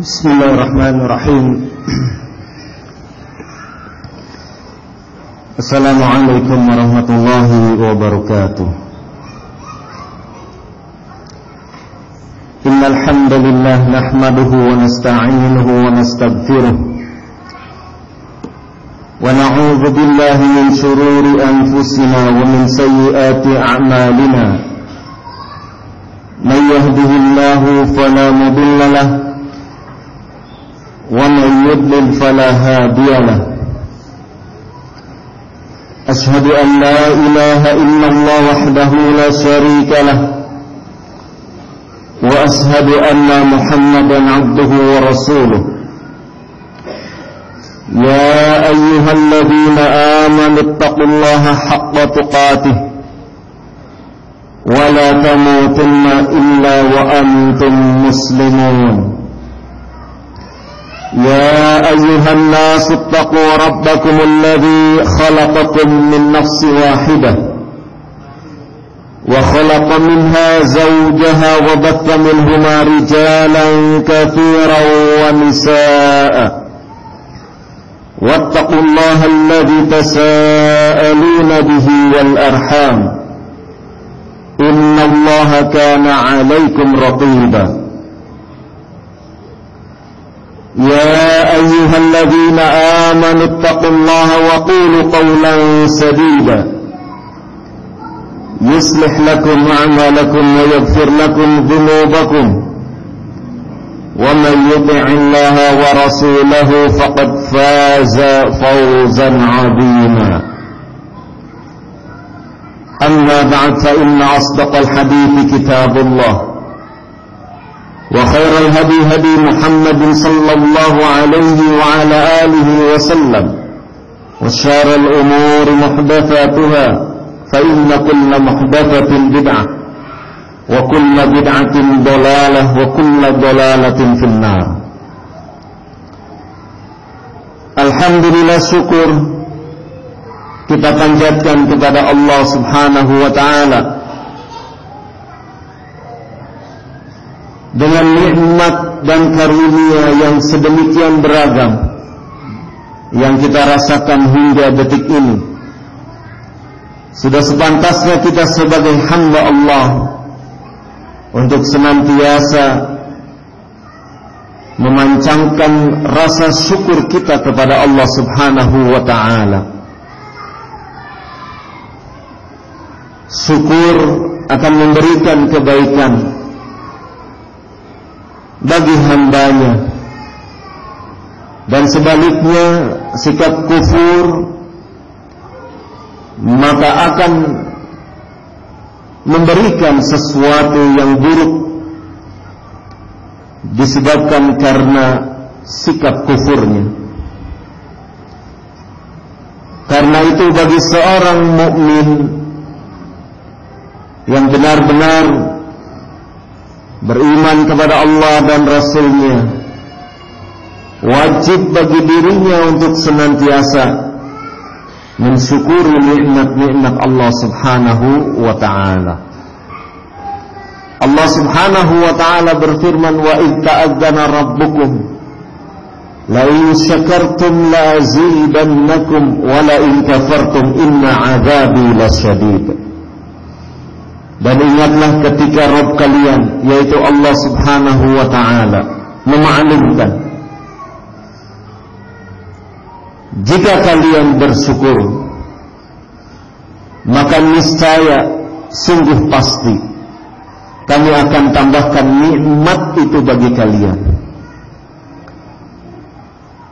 Bismillahirrahmanirrahim. Assalamualaikum warahmatullahi wabarakatuh. Innal hamdalillah nahmaduhu wa nasta'inuhu wa nastaghfiruh wa na'udzu billahi min shururi anfusina wa min sayyiati a'malina. Man yahdihillahu fala mudilla lahu وَمَنْ يُضْلِلْ فَلَا هَادِيَ لَهُ أَشْهَدُ أَنْ لَا إِلَهَ إِلَّا اللَّهُ وَحْدَهُ لَا شَرِيكَ لَهُ وَأَشْهَدُ أَنَّ مُحَمَّدًا عَبْدُهُ وَرَسُولُهُ يَا أَيُّهَا الَّذِينَ آمَنُوا اتَّقُوا اللَّهَ حَقَّ تُقَاتِهِ وَلَا تَمُوتُنَّ إِلَّا وَأَنْتُمْ مُسْلِمُونَ يا أيها الناس اتقوا ربكم الذي خلقكم من نفس واحدة وخلق منها زوجها وبث منهما رجالا كثيرا ونساء واتقوا الله الذي تساءلون به والأرحام إن الله كان عليكم رقيبا يا أيها الذين آمنوا اتقوا الله وقولوا قولا سديدا يصلح لكم أعمالكم ويغفر لكم ذنوبكم ومن يطع الله ورسوله فقد فاز فوزا عظيما أما بعد فإن أصدق الحديث كتاب الله وخير الهدي هدي محمد صلى الله عليه وعلى آله وسلم وشر الأمور محدثاتها فإن كل محدثة بدعة وكل بدعة ضلالة وكل ضلالة في النار. Alhamdulillah, syukur kita panjatkan kepada Allah Subhanahu wa ta'ala dengan nikmat dan karunia yang sedemikian beragam yang kita rasakan hingga detik ini. Sudah sepantasnya kita sebagai hamba Allah untuk senantiasa memancangkan rasa syukur kita kepada Allah Subhanahu wa ta'ala. Syukur akan memberikan kebaikan bagi hambanya, dan sebaliknya sikap kufur maka akan memberikan sesuatu yang buruk disebabkan karena sikap kufurnya. Karena itu bagi seorang mukmin yang benar-benar beriman kepada Allah dan Rasul-Nya, wajib bagi dirinya untuk senantiasa mensyukuri nikmat-nikmat Allah Subhanahu wa ta'ala. Allah Subhanahu wa ta'ala berfirman, wa idh ta'adzana rabbukum la in syakartum la azidannakum wa la in kafartum inna 'adzabi lasyadid. Dan ingatlah ketika Rabb kalian, yaitu Allah Subhanahu wa ta'ala, memaklumkan, jika kalian bersyukur maka niscaya sungguh pasti kami akan tambahkan nikmat itu bagi kalian.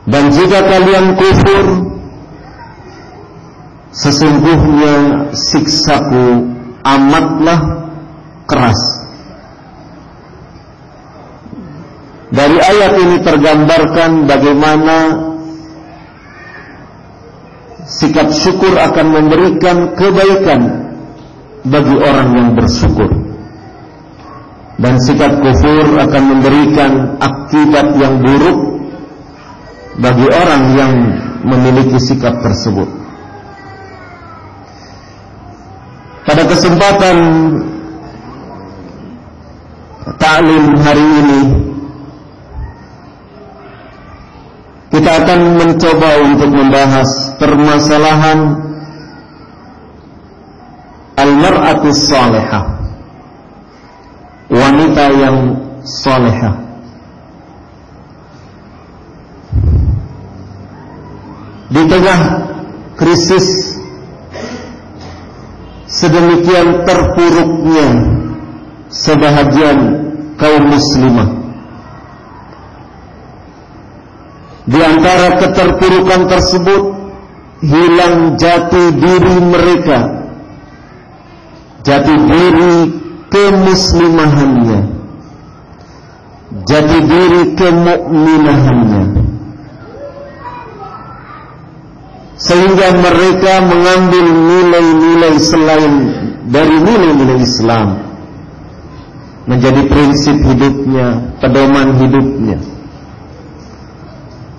Dan jika kalian kufur, sesungguhnya siksaku amatlah keras. Dari ayat ini tergambarkan bagaimana sikap syukur akan memberikan kebaikan bagi orang yang bersyukur, dan sikap kufur akan memberikan akibat yang buruk bagi orang yang memiliki sikap tersebut. Pada kesempatan ta'lim hari ini, akan mencoba untuk membahas permasalahan al-mar'atus salihah, wanita yang salihah. Di tengah krisis sedemikian terpuruknya sebahagian kaum muslimah, di antara keterpurukan tersebut hilang jati diri mereka, jati diri kemuslimahannya, jati diri kemukminahannya, sehingga mereka mengambil nilai-nilai selain dari nilai-nilai Islam menjadi prinsip hidupnya, pedoman hidupnya,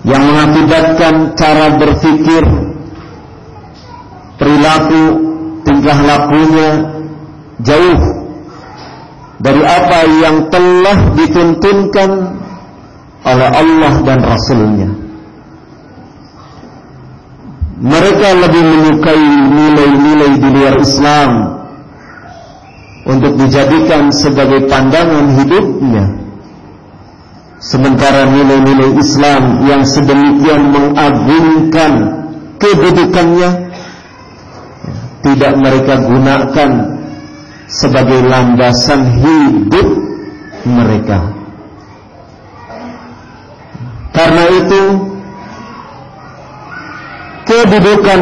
yang mengakibatkan cara berpikir, perilaku, tingkah lakunya jauh dari apa yang telah dituntunkan oleh Allah dan Rasul-Nya. Mereka lebih menyukai nilai-nilai di luar Islam untuk dijadikan sebagai pandangan hidupnya, sementara nilai-nilai Islam yang sedemikian mengagungkan kedudukannya tidak mereka gunakan sebagai landasan hidup mereka. Karena itu, kedudukan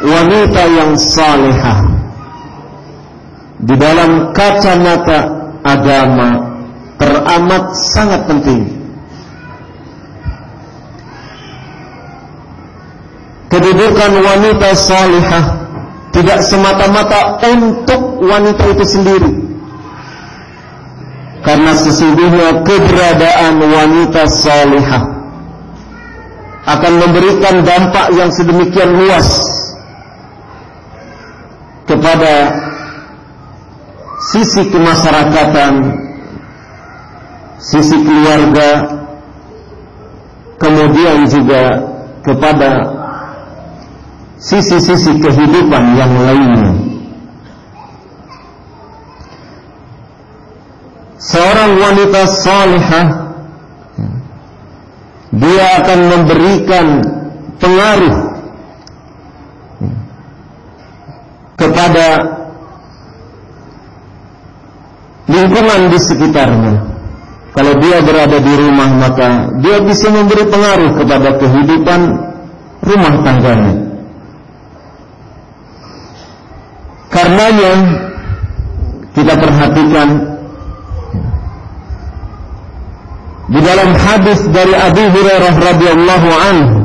wanita yang salihah di dalam kacamata agama teramat sangat penting. Kedudukan wanita salihah tidak semata-mata untuk wanita itu sendiri, karena sesungguhnya keberadaan wanita salihah akan memberikan dampak yang sedemikian luas kepada sisi kemasyarakatan, sisi keluarga, kemudian juga kepada sisi-sisi kehidupan yang lainnya. Seorang wanita salihah, dia akan memberikan pengaruh kepada lingkungan di sekitarnya. Kalau dia berada di rumah, maka dia bisa memberi pengaruh kepada kehidupan rumah tangganya. Karenanya kita perhatikan di dalam hadis dari Abu Hurairah radhiyallahu anhu,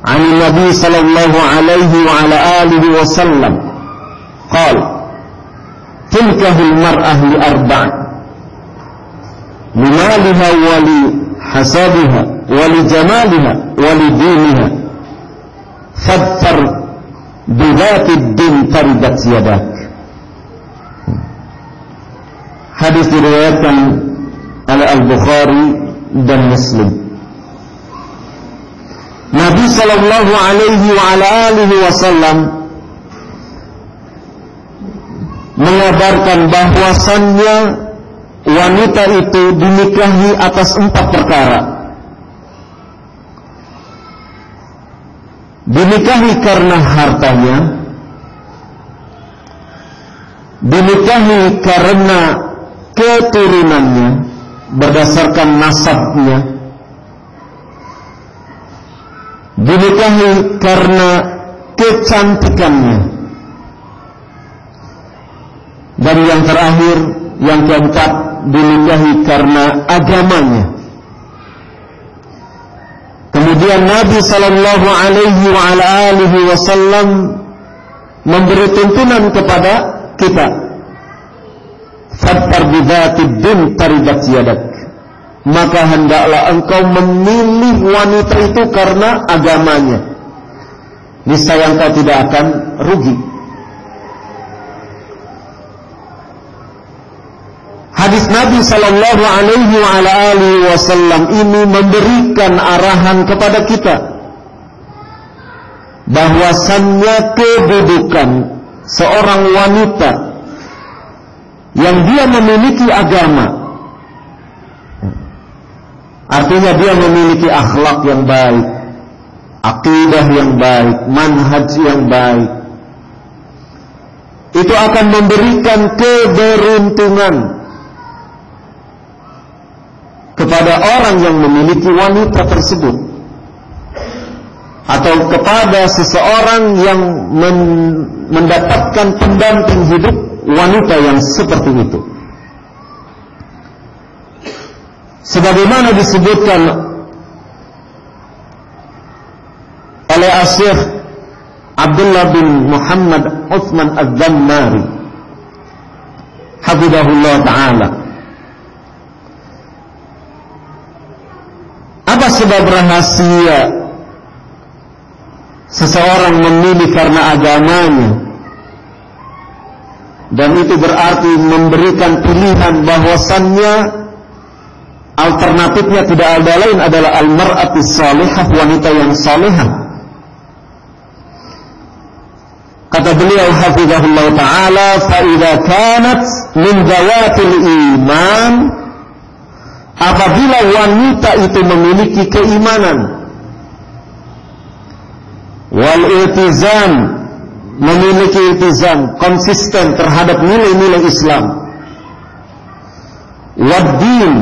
an Nabi sallallahu alaihi wa ala alihi wasallam, qala tilkahul mar'ah li arba', limaliha wa li hasabiha wa li jamaliha wa li diniha, fadfar bidatid din taribat yadak. Hadis diriwayatkan oleh Al-Bukhari dan Muslim. Nabi sallallahu alaihi wa ala alihi wasallam mengabarkan bahwasannya wanita itu dinikahi atas 4 perkara. Dinikahi karena hartanya, dinikahi karena keturunannya berdasarkan nasabnya, dinikahi karena kecantikannya, dan yang terakhir, yang keempat, dinikahi karena agamanya. Kemudian Nabi sallallahu alaihi wa ala alihi wasallam memberi tuntunan kepada kita, fadfar bidzatid din taribat yadak, maka hendaklah engkau memilih wanita itu karena agamanya, niscaya engkau tidak akan rugi. hadis Nabi Sallallahu Alaihi Wasallam ini memberikan arahan kepada kita bahwasannya kedudukan seorang wanita yang dia memiliki agama, artinya dia memiliki akhlak yang baik, akidah yang baik, manhaj yang baik, itu akan memberikan keberuntungan kepada orang yang memiliki wanita tersebut, atau kepada seseorang yang mendapatkan pendamping hidup wanita yang seperti itu. Sebagaimana disebutkan oleh Syekh Abdullah bin Muhammad Uthman Ad-Dammari hafizahullah ta'ala, apa sebab rahasia seseorang memilih karena agamanya, dan itu berarti memberikan pilihan bahwasannya alternatifnya tidak ada lain adalah al-mar'atus salihah, wanita yang salihah. Kata beliau hafizahullah ta'ala, فَإِذَا كَانَتْ مِنْ ذَوَاتِ الْإِيمَانِ, apabila wanita itu memiliki keimanan, wal-iltizam, memiliki iltizam, konsisten terhadap nilai-nilai Islam, wad-din,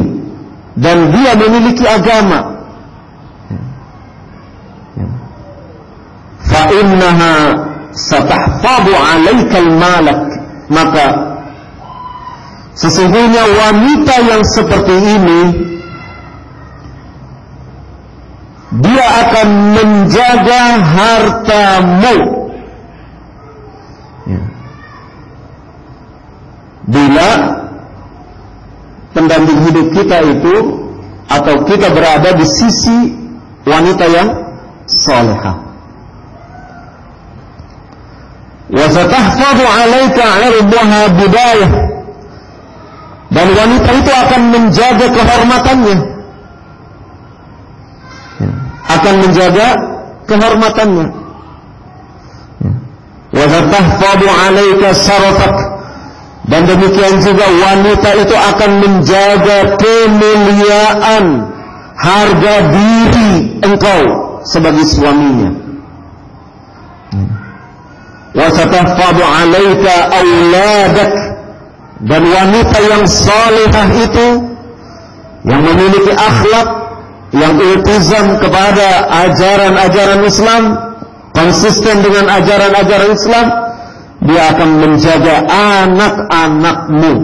dan dia memiliki agama, فَإِنَّهَا satahfadu alaikal malak, maka sesungguhnya wanita yang seperti ini dia akan menjaga hartamu bila pendamping hidup kita itu, atau kita berada di sisi wanita yang salihah. Wa satahfadhu 'alaika 'irdaha bidayah, dan wanita itu akan menjaga kehormatannya, akan menjaga kehormatannya. Wa satahfadhu 'alaika syarafak, dan demikian juga wanita itu akan menjaga kemuliaan, harga diri engkau sebagai suaminya. Wa satahfadhu 'alaika auladak, dan wanita yang salihah itu, yang memiliki akhlak, yang iltizam kepada ajaran-ajaran Islam, konsisten dengan ajaran-ajaran Islam, dia akan menjaga anak-anakmu.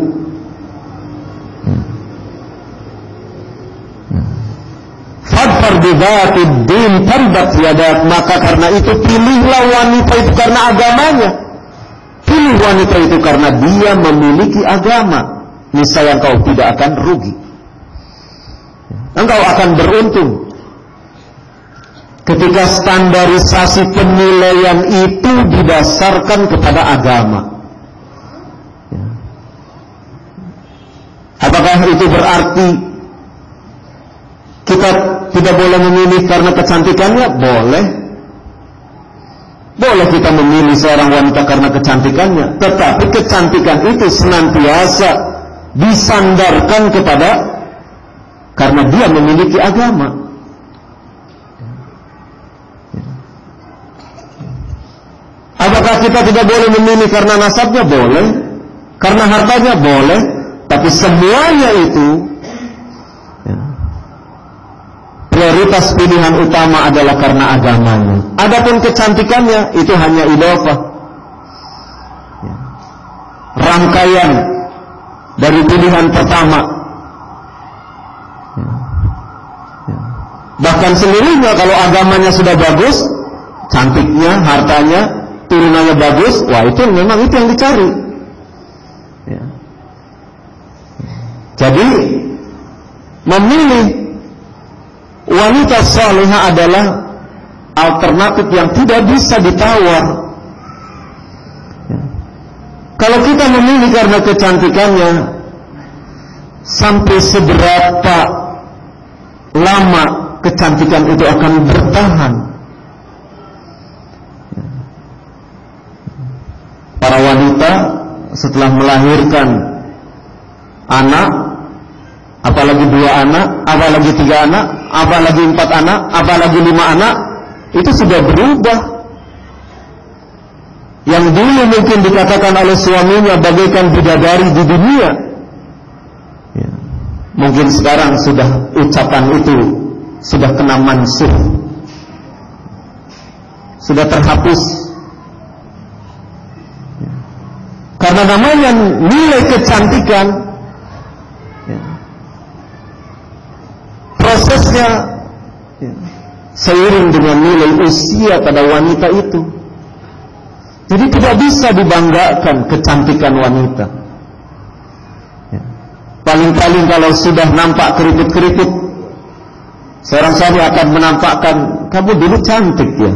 Fadfar bidatid din tarbat yadak, maka karena itu pilihlah wanita itu karena agamanya. Pilih wanita itu karena dia memiliki agama. Niscaya engkau tidak akan rugi, engkau akan beruntung. Ketika standarisasi penilaian itu didasarkan kepada agama. Apakah itu berarti kita tidak boleh memilih karena kecantikannya? Boleh. Boleh kita memilih seorang wanita karena kecantikannya, tetapi kecantikan itu senantiasa disandarkan kepada karena dia memiliki agama. Apakah kita tidak boleh memilih karena nasabnya? Boleh. Karena hartanya? Boleh. Tapi semuanya itu, prioritas pilihan utama adalah karena agamanya. Adapun kecantikannya itu hanya idhofah, rangkaian dari pilihan pertama. Bahkan seluruhnya, kalau agamanya sudah bagus, cantiknya, hartanya, turunannya bagus, wah itu memang itu yang dicari. Jadi memilih wanita salihah adalah alternatif yang tidak bisa ditawar. Kalau kita memilih karena kecantikannya, sampai seberapa lama kecantikan itu akan bertahan. Para wanita setelah melahirkan anak, apalagi 2 anak, apalagi 3 anak, apalagi 4 anak, apalagi 5 anak, itu sudah berubah. Yang dulu mungkin dikatakan oleh suaminya bagaikan bidadari di dunia, ya, mungkin sekarang sudah ucapan itu sudah kena mansuh, sudah terhapus, ya. Karena namanya nilai kecantikan, ya, prosesnya, ya, seiring dengan nilai usia pada wanita itu. Jadi tidak bisa dibanggakan kecantikan wanita, ya. Paling-paling kalau sudah nampak keriput-keriput, seorang suami akan menampakkan, kamu dulu cantik ya.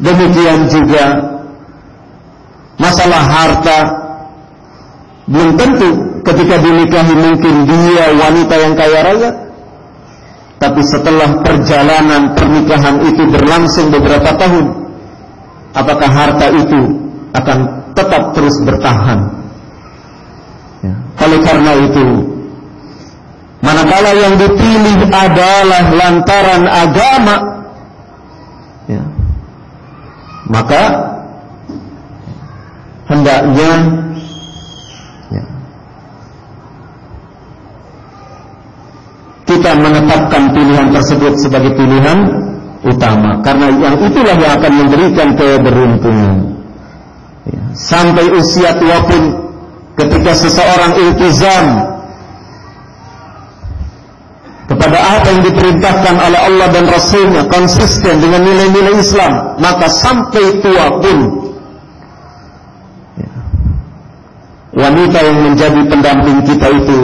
Demikian juga masalah harta, belum tentu ketika dinikahi mungkin dia wanita yang kaya raya, tapi setelah perjalanan pernikahan itu berlangsung beberapa tahun, apakah harta itu akan tetap terus bertahan? Ya. Oleh karena itu, manakala yang dipilih adalah lantaran agama, ya, maka hendaknya, ya, kita menetapkan pilihan tersebut sebagai pilihan utama, karena yang itulah yang akan memberikan keberuntungan, ya. Sampai usia tua pun, ketika seseorang iltizam kepada apa yang diperintahkan oleh Allah dan Rasulnya, konsisten dengan nilai-nilai Islam, maka sampai tua pun, ya, wanita yang menjadi pendamping kita itu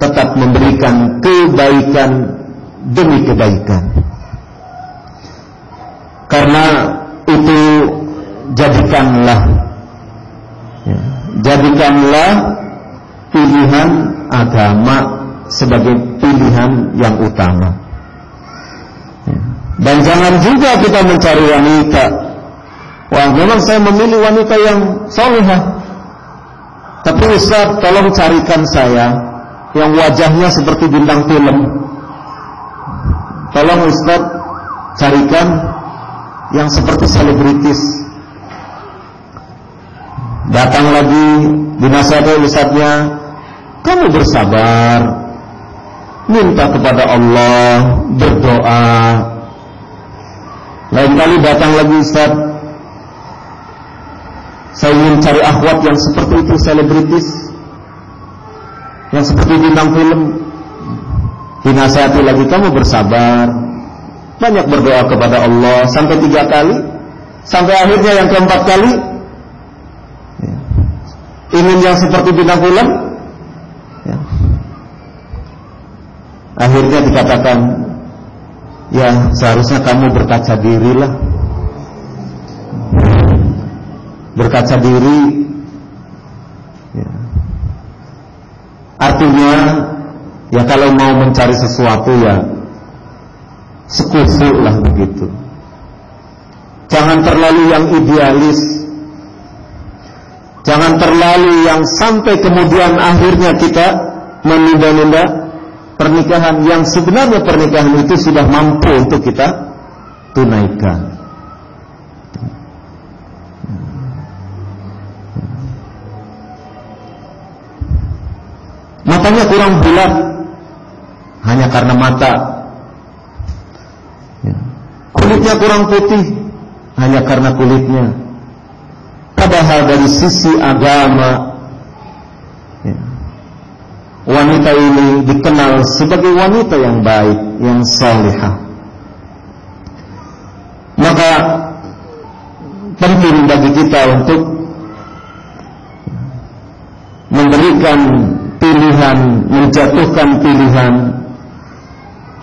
tetap memberikan kebaikan demi kebaikan. Karena itu jadikanlah, ya, jadikanlah pilihan agama sebagai pilihan yang utama, ya. Dan jangan juga kita mencari wanita, wah memang saya memilih wanita yang salihah, tapi Ustaz tolong carikan saya yang wajahnya seperti bintang film. Tolong Ustaz carikan yang seperti selebritis. Datang lagi dinasihati Ustaznya, kamu bersabar, minta kepada Allah, berdoa. Lain kali datang lagi, Ustaz, saya ingin cari akhwat yang seperti itu, selebritis, yang seperti bintang film. Dinasihati lagi, kamu bersabar, banyak berdoa kepada Allah, sampai 3 kali, sampai akhirnya yang keempat kali, ya, ingin yang seperti bintang film, ya. Akhirnya dikatakan, ya seharusnya kamu berkaca dirilah, berkaca diri, ya. Artinya, ya kalau mau mencari sesuatu ya sekufu lah begitu. Jangan terlalu yang idealis, jangan terlalu yang sampai kemudian akhirnya kita menunda-nunda pernikahan yang sebenarnya pernikahan itu sudah mampu untuk kita tunaikan. Matanya kurang bulat hanya karena mata, ya. Kulitnya kurang putih hanya karena kulitnya. Padahal dari sisi agama, ya, wanita ini dikenal sebagai wanita yang baik, yang salihah. Maka penting bagi kita untuk memberikan pilihan, menjatuhkan pilihan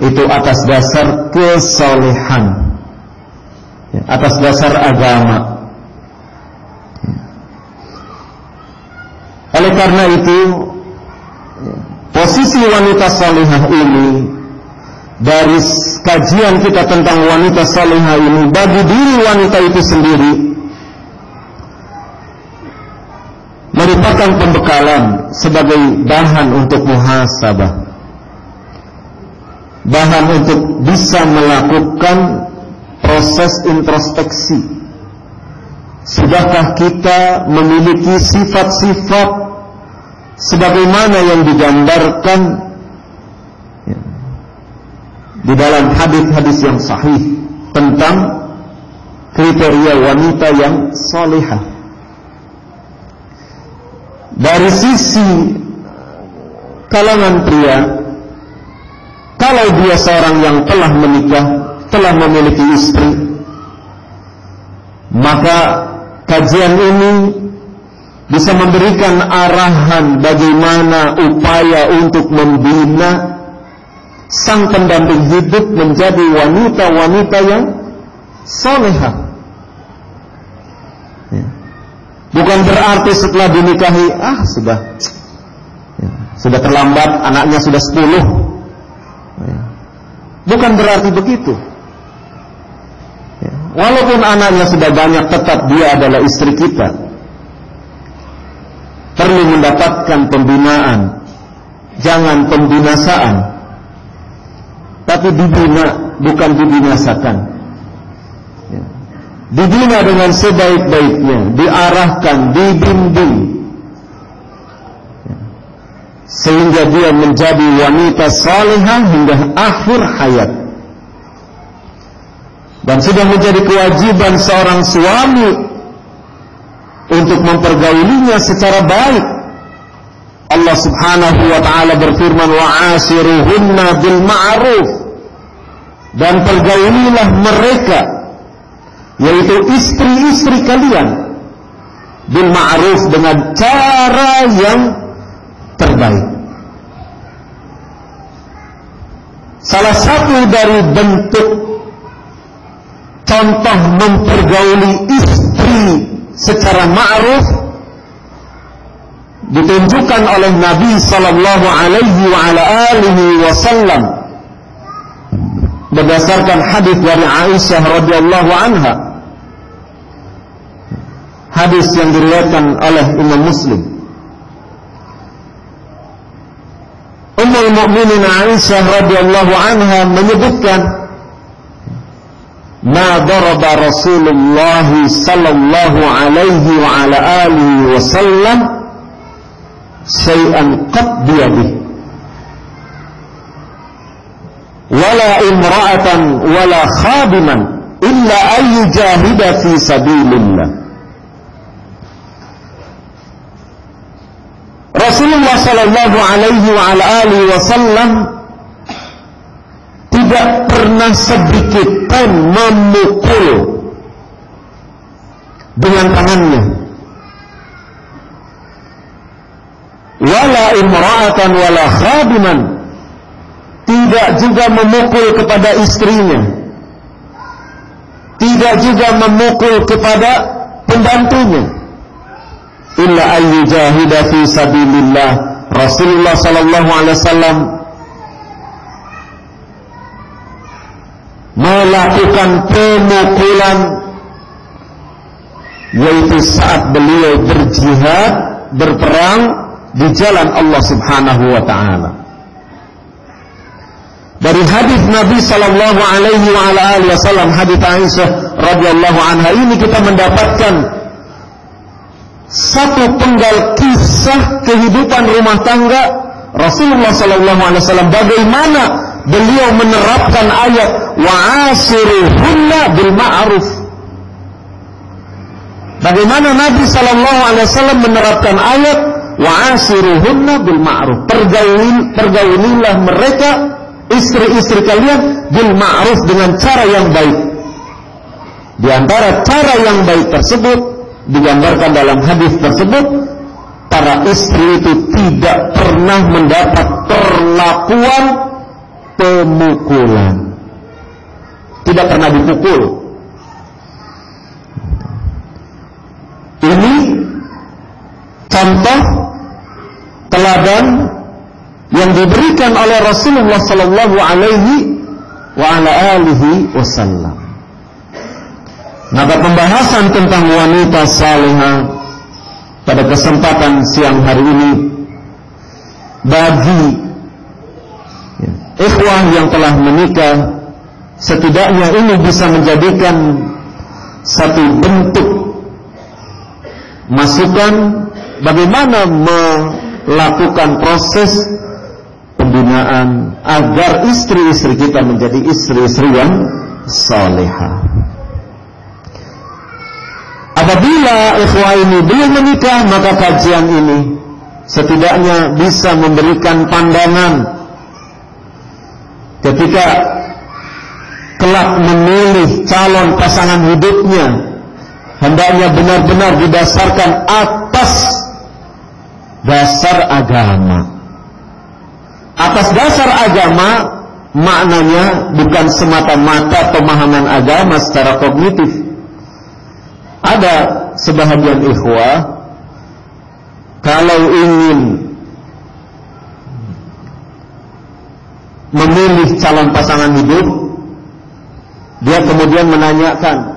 itu atas dasar kesalehan, ya, atas dasar agama, ya. Oleh Oleh karena itu, posisi wanita salihah ini, dari kajian kita tentang wanita salihah ini, bagi diri wanita itu sendiri merupakan pembekalan sebagai bahan untuk muhasabah, bahan untuk bisa melakukan proses introspeksi. Sudahkah kita memiliki sifat-sifat sebagaimana yang digambarkan di dalam hadis-hadis yang sahih tentang kriteria wanita yang salihah? Dari sisi kalangan pria, kalau dia seorang yang telah menikah, telah memiliki istri, maka kajian ini bisa memberikan arahan bagaimana upaya untuk membina sang pendamping hidup menjadi wanita-wanita yang salehah. Bukan berarti setelah dinikahi, sudah terlambat, anaknya sudah 10. Bukan berarti begitu. Walaupun anaknya sudah banyak, tetap dia adalah istri kita. Perlu mendapatkan pembinaan, jangan pembinasaan, tapi dibina, bukan dibinasakan. Dibina dengan sebaik-baiknya, diarahkan, dibimbing, sehingga dia menjadi wanita salihah hingga akhir hayat. Dan sudah menjadi kewajiban seorang suami untuk mempergaulinya secara baik. Allah Subhanahu wa ta'ala berfirman, wa'ashiruhunna bil ma'ruf, dan pergaulilah mereka, yaitu istri-istri kalian, bil ma'ruf, dengan cara yang terbaik. Salah satu dari bentuk contoh mempergauli istri secara ma'ruf ditunjukkan oleh Nabi sallallahu alaihi wa ala alihi wasallam berdasarkan hadis dari Aisyah radhiyallahu anha, hadis yang diriwayatkan oleh Imam Muslim. Ummul Mukminin Aisyah radhiyallahu anha menyebutkan, ma daraba Rasulullah sallallahu alaihi wa ala alihi wasallam syai'an qad biyadihi wala imra'atan wala khadiman illa an yujahida fi sabilillah. Rasulullah sallallahu alaihi wa ala alihi wasallam tidak pernah sedikit pun memukul dengan tangannya, wala imra'atan wala khadiman, tidak juga memukul kepada istrinya, tidak juga memukul kepada pembantunya, illa ayyujahida fi sabilillah. Rasulullah sallallahu alaihi wasallam melakukan pemukulan, yaitu saat beliau berjihad, berperang di jalan Allah Subhanahu wa ta'ala. Dari hadis Nabi sallallahu alaihi wa ala alihi wasallam, hadis Aisyah radhiyallahu anha ini, kita mendapatkan satu penggal kisah kehidupan rumah tangga Rasulullah sallallahu alaihi wasallam, bagaimana beliau menerapkan ayat wa'ashiruhunna bil ma'ruf. Bagaimana Nabi sallallahu alaihi wasallam menerapkan ayat wa'ashiruhunna bil ma'ruf, pergaulilah mereka, istri-istri kalian, bil ma'ruf, dengan cara yang baik. Di antara cara yang baik tersebut digambarkan dalam hadis tersebut, para istri itu tidak pernah mendapat perlakuan pemukulan, tidak pernah dipukul. Ini contoh teladan yang diberikan oleh Rasulullah sallallahu alaihi wa ala alihi wasallam. Maka pembahasan tentang wanita salihah pada kesempatan siang hari ini bagi ikhwah yang telah menikah, setidaknya ini bisa menjadikan satu bentuk masukan bagaimana melakukan proses pembinaan agar istri-istri kita menjadi istri-istri yang salihah. Apabila ikhwah ini belum menikah, maka kajian ini setidaknya bisa memberikan pandangan ketika kelak memilih calon pasangan hidupnya, hendaknya benar-benar didasarkan atas dasar agama. Atas dasar agama maknanya bukan semata-mata pemahaman agama secara kognitif. Ada sebahagian ikhwah kalau ingin memilih calon pasangan hidup, dia kemudian menanyakan,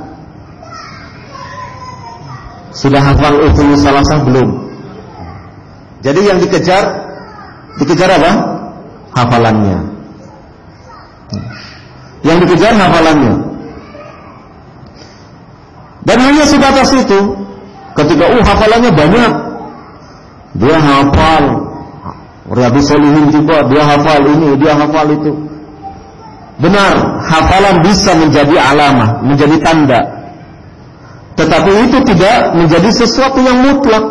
sudah hafal usul salasah belum? Jadi yang dikejar apa? Hafalannya. Yang dikejar hafalannya. Dan hanya sebatas itu. Ketika hafalannya banyak, dia hafal Riyadhus Shalihin juga, dia hafal ini, dia hafal itu. Benar, hafalan bisa menjadi alamah, menjadi tanda. Tetapi itu tidak menjadi sesuatu yang mutlak.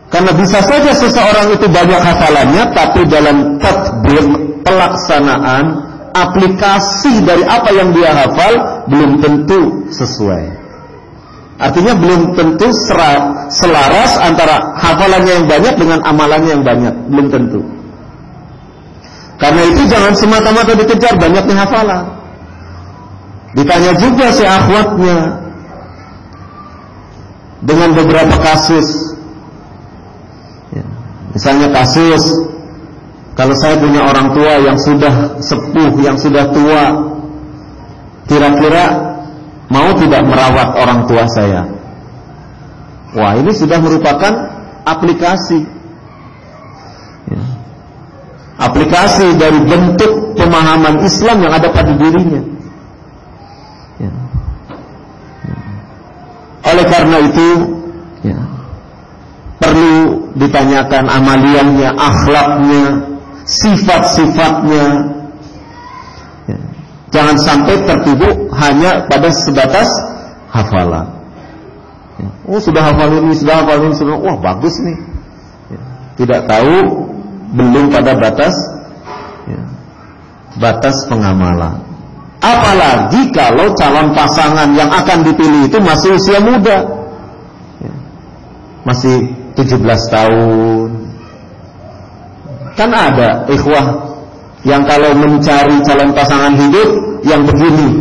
Karena bisa saja seseorang itu banyak hafalannya, tapi dalam tatbik, pelaksanaan, aplikasi dari apa yang dia hafal belum tentu sesuai. Artinya belum tentu selaras antara hafalannya yang banyak dengan amalannya yang banyak, belum tentu. Karena itu jangan semata-mata dikejar banyaknya hafalan. Ditanya juga si akhwatnya dengan beberapa kasus. Ya, misalnya kasus, kalau saya punya orang tua yang sudah sepuh, yang sudah tua, kira-kira mau tidak merawat orang tua saya? Wah, ini sudah merupakan aplikasi. Ya. Aplikasi dari bentuk pemahaman Islam yang ada pada dirinya. Ya. Ya. Oleh karena itu, ya, perlu ditanyakan amaliyahnya, akhlaknya, sifat-sifatnya. Ya. Jangan sampai tertipu hanya pada sebatas hafalan. Ya. Sudah hafal ini, sudah, wah bagus nih. Ya. Tidak tahu, belum pada batas, ya, batas pengamalan. Apalagi kalau calon pasangan yang akan dipilih itu masih usia muda, ya, masih 17 tahun. Kan ada ikhwah yang kalau mencari calon pasangan hidup yang begini.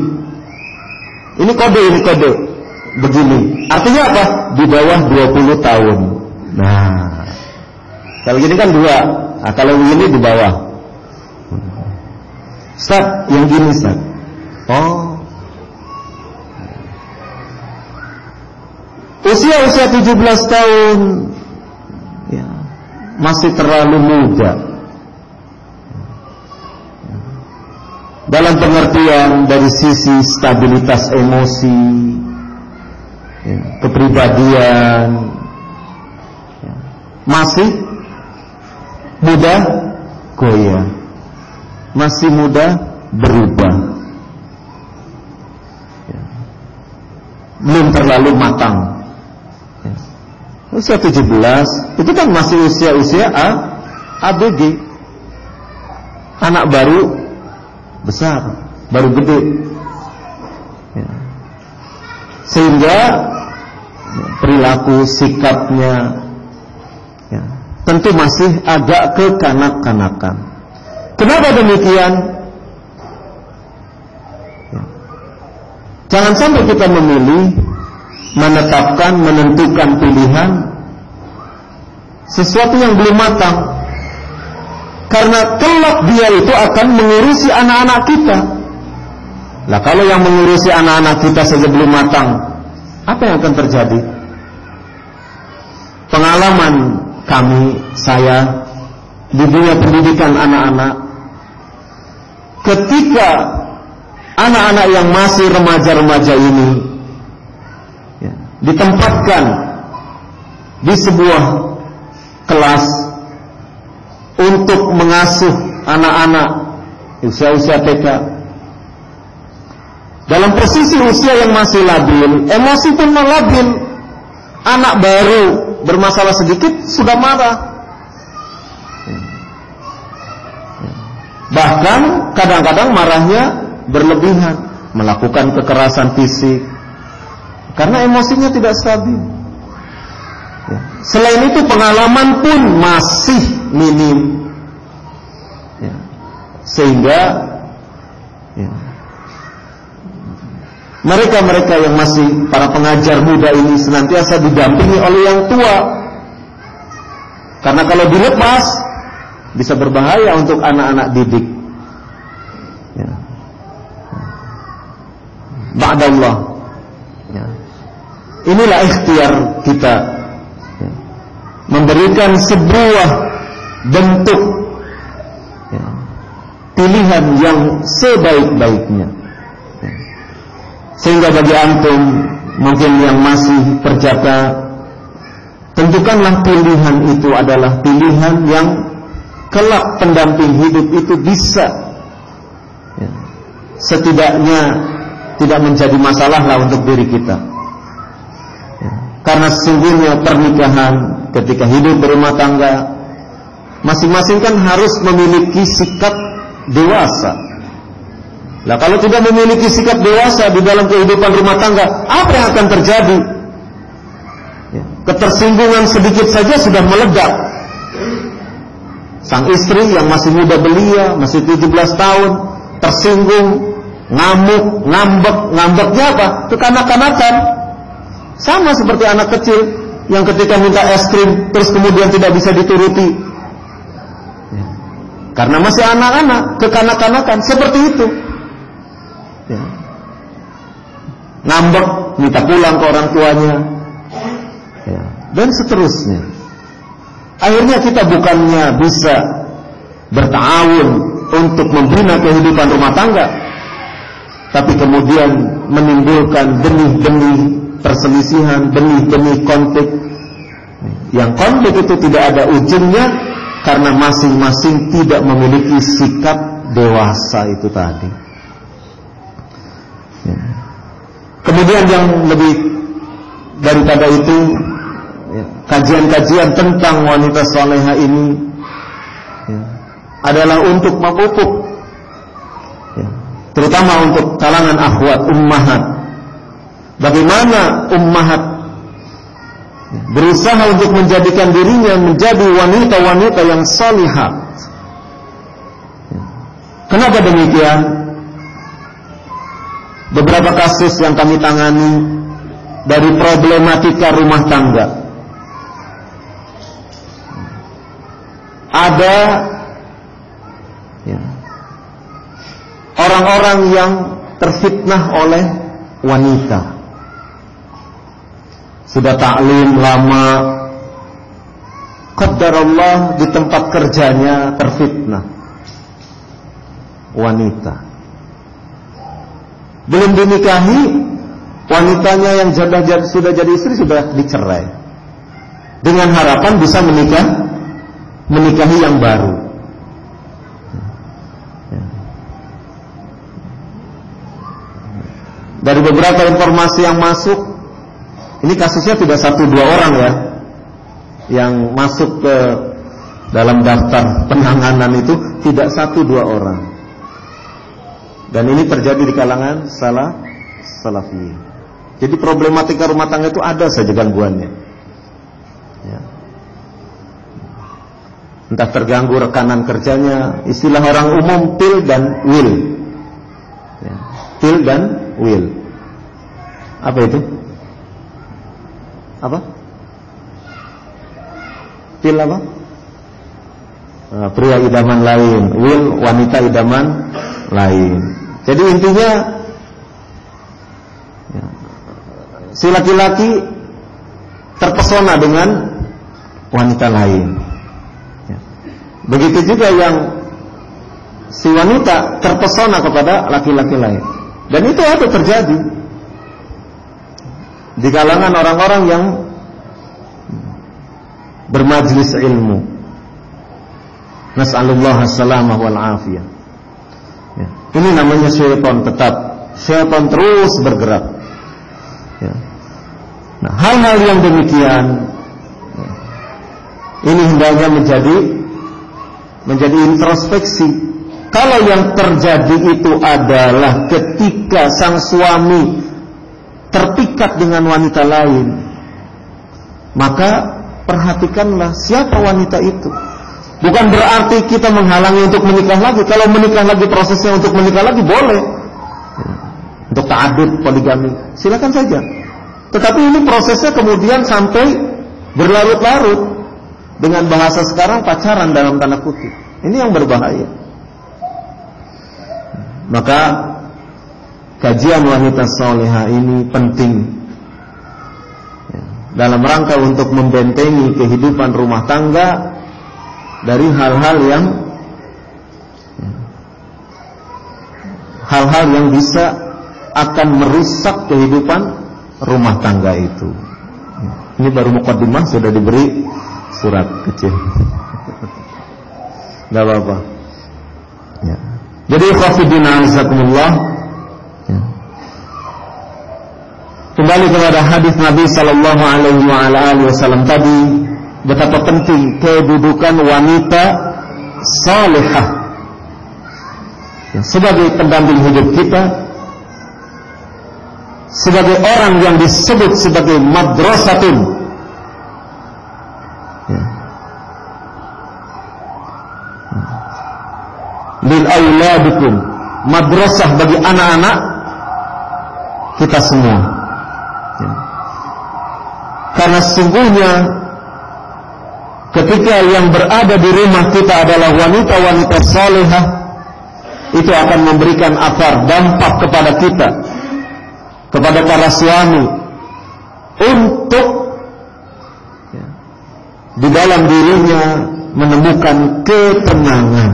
Ini kode begini. Artinya apa? Di bawah 20 tahun. Nah, kalau gini kan 2. Nah, kalau begini di bawah. Ustaz, yang gini Ustaz. Oh. Usia 17 tahun. Ya, masih terlalu muda. Dalam pengertian dari sisi stabilitas emosi, ya, kepribadian, ya, masih mudah goyah, masih mudah berubah, ya, belum terlalu matang. Ya. Usia 17 itu kan masih usia ABG, anak baru besar, baru gede, ya. Sehingga ya, perilaku sikapnya, ya, tentu masih agak kekanak-kanakan. Kenapa demikian? Ya. Jangan sampai kita memilih, menetapkan, menentukan pilihan sesuatu yang belum matang. Karena kelak dia itu akan mengurusi anak-anak kita. Nah, kalau yang mengurusi anak-anak kita saja belum matang, apa yang akan terjadi? Pengalaman kami, saya di dunia pendidikan anak-anak, ketika anak-anak yang masih remaja-remaja ini ditempatkan di sebuah kelas untuk mengasuh anak-anak usia-usia TK, dalam posisi usia yang masih labil, emosi pun labil. Anak baru bermasalah sedikit sudah marah. Bahkan kadang-kadang marahnya berlebihan, melakukan kekerasan fisik karena emosinya tidak stabil. Selain itu pengalaman pun masih minim, sehingga mereka-mereka yang masih para pengajar muda ini senantiasa didampingi oleh yang tua. Karena kalau dilepas bisa berbahaya untuk anak-anak didik. Ba'dallah. Inilah ikhtiar kita, memberikan sebuah bentuk pilihan yang sebaik-baiknya. Sehingga bagi antum mungkin yang masih perjaka, tentukanlah pilihan itu adalah pilihan yang kelak pendamping hidup itu bisa setidaknya tidak menjadi masalah lah untuk diri kita. Karena sesungguhnya pernikahan ketika hidup berumah tangga, masing-masing kan harus memiliki sikap dewasa. Nah, kalau tidak memiliki sikap dewasa di dalam kehidupan rumah tangga, apa yang akan terjadi? Ketersinggungan sedikit saja sudah meledak. Sang istri yang masih muda belia, masih 17 tahun, tersinggung, ngamuk, ngambek. Ngambeknya apa? Kekanak-kanakan. Sama seperti anak kecil yang ketika minta es krim terus kemudian tidak bisa dituruti. Karena masih anak-anak, kekanak-kanakan seperti itu. Ngambek, minta pulang ke orang tuanya, dan seterusnya. Akhirnya kita bukannya bisa bertawun untuk membina kehidupan rumah tangga, tapi kemudian menimbulkan benih-benih perselisihan, benih-benih konflik. Yang konflik itu tidak ada ujungnya karena masing-masing tidak memiliki sikap dewasa itu tadi. Kemudian yang lebih daripada itu, kajian-kajian tentang wanita salehah ini adalah untuk memupuk, terutama untuk kalangan akhwat ummahat, bagaimana ummahat berusaha untuk menjadikan dirinya menjadi wanita-wanita yang salihat. Kenapa demikian? Beberapa kasus yang kami tangani dari problematika rumah tangga, ada orang-orang yang terfitnah oleh wanita. Sudah taklim lama, qadarullah di tempat kerjanya terfitnah wanita. Belum dinikahi, wanitanya yang sudah jadi istri sudah dicerai, dengan harapan bisa menikahi yang baru. Dari beberapa informasi yang masuk, ini kasusnya tidak 1-2 orang ya, yang masuk ke dalam daftar penanganan itu tidak 1-2 orang. Dan ini terjadi di kalangan salafi. Jadi problematika rumah tangga itu ada saja gangguannya. Entah terganggu rekanan kerjanya, istilah orang umum pil dan will. Pil dan will. Apa itu? Apa? Fil apa? Pria idaman lain, will wanita idaman lain. Jadi intinya si laki-laki terpesona dengan wanita lain. Begitu juga yang si wanita terpesona kepada laki-laki lain. Dan itu ada terjadi di kalangan orang-orang yang bermajlis ilmu. Nas'alullah as-salamah wal afiyah. Ini namanya syaitan, tetap syaitan terus bergerak. Nah, hal-hal yang demikian ini hendaknya menjadi introspeksi. Kalau yang terjadi itu adalah ketika sang suami terpikat dengan wanita lain, maka perhatikanlah siapa wanita itu. Bukan berarti kita menghalangi untuk menikah lagi. Kalau menikah lagi, prosesnya untuk menikah lagi boleh. Untuk ta'adud, poligami, silakan saja. Tetapi ini prosesnya kemudian sampai berlarut-larut. Dengan bahasa sekarang pacaran dalam tanda kutip. Ini yang berbahaya. Maka kajian wanita salihah ini penting dalam rangka untuk membentengi kehidupan rumah tangga dari hal-hal yang bisa akan merusak kehidupan rumah tangga itu. Ini baru muqaddimah, sudah diberi surat kecil. Gak apa-apa. Ya. Jadi khafidina azakumullah. Ya. Kembali kepada hadis Nabi sallallahu alaihi wasallam tadi, betapa penting kedudukan wanita salihah sebagai pendamping hidup kita, sebagai orang yang disebut sebagai madrasatun, lil auladikum, madrasah bagi anak-anak kita semua. Karena sesungguhnya ketika yang berada di rumah kita adalah wanita-wanita salihah, itu akan memberikan athar, dampak kepada kita, kepada para suami, untuk di dalam dirinya menemukan ketenangan.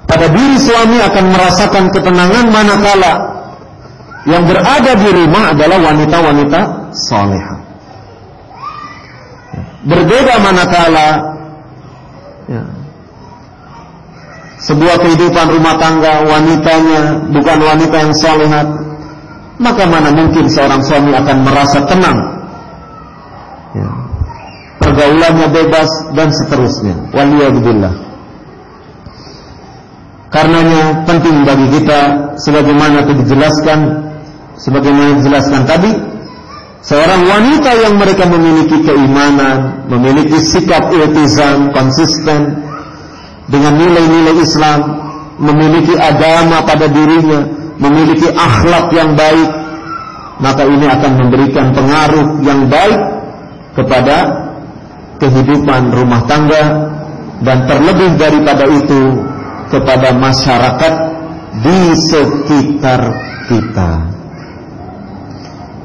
Pada diri suami akan merasakan ketenangan manakala yang berada di rumah adalah wanita-wanita salihah. Berbeda manakala sebuah kehidupan rumah tangga wanitanya bukan wanita yang salihah, maka mana mungkin seorang suami akan merasa tenang, pergaulannya bebas dan seterusnya. Waliyadzubillah. Karenanya penting bagi kita, sebagaimana dijelaskan tadi, seorang wanita yang mereka memiliki keimanan, memiliki sikap iltizam, konsisten dengan nilai-nilai Islam, memiliki agama pada dirinya, memiliki akhlak yang baik, maka ini akan memberikan pengaruh yang baik kepada kehidupan rumah tangga, dan terlebih daripada itu kepada masyarakat di sekitar kita.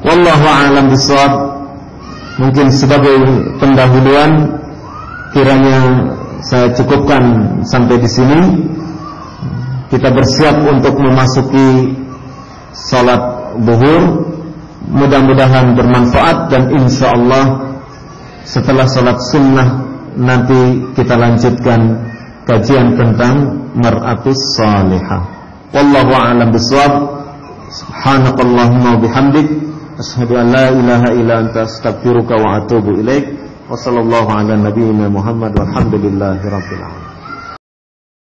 Wallahu a'lam bishawab. Mungkin sebagai pendahuluan kiranya saya cukupkan sampai di sini. Kita bersiap untuk memasuki salat zuhur. Mudah-mudahan bermanfaat, dan insyaallah setelah salat sunnah nanti kita lanjutkan kajian tentang mar'atus salihah. Wallahu a'lam bishawab. Subhanakallahumma bihamdik, asyhadu an la ilaha illa anta, astaghfiruka wa atubu ilaik. Wa sallallahu ala nabiyyina Muhammad walhamdulillahi rabbil alamin.